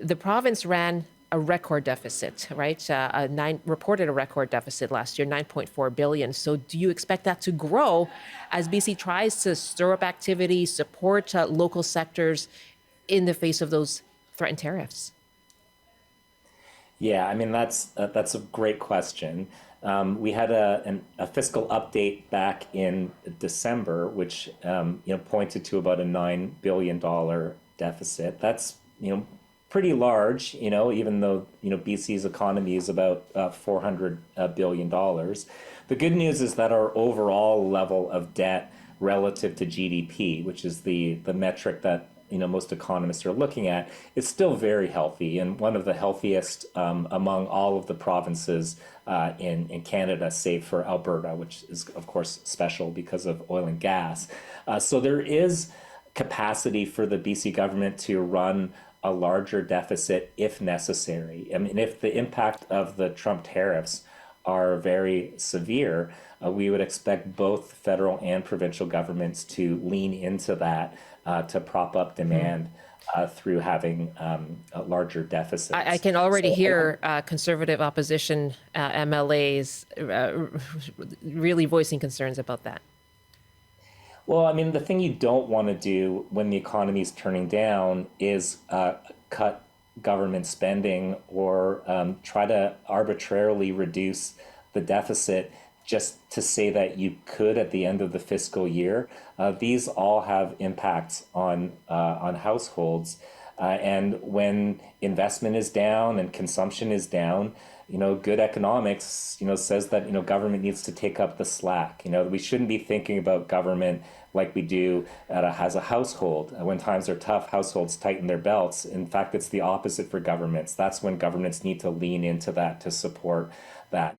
the province ran a record deficit, right? Reported a record deficit last year, 9.4 billion. So do you expect that to grow as BC tries to stir up activity, support local sectors in the face of those threatened tariffs? Yeah, I mean that's a great question. We had a fiscal update back in December, which pointed to about a $9 billion deficit. That's pretty large, even though BC's economy is about $400 billion. The good news is that our overall level of debt relative to GDP, which is the metric that most economists are looking at, is still very healthy and one of the healthiest among all of the provinces in Canada, save for Alberta, which is of course special because of oil and gas. So there is capacity for the BC government to run a larger deficit if necessary. I mean, if the impact of the Trump tariffs are very severe, we would expect both federal and provincial governments to lean into that to prop up demand through having larger deficits. I can already hear conservative opposition MLAs really voicing concerns about that. Well, I mean, the thing you don't want to do when the economy is turning down is cut government spending or try to arbitrarily reduce the deficit just to say that you could at the end of the fiscal year. These all have impacts on households. And when investment is down and consumption is down, good economics, says that, government needs to take up the slack. We shouldn't be thinking about government like we do as a household. When times are tough, households tighten their belts. In fact, it's the opposite for governments. That's when governments need to lean into that to support that.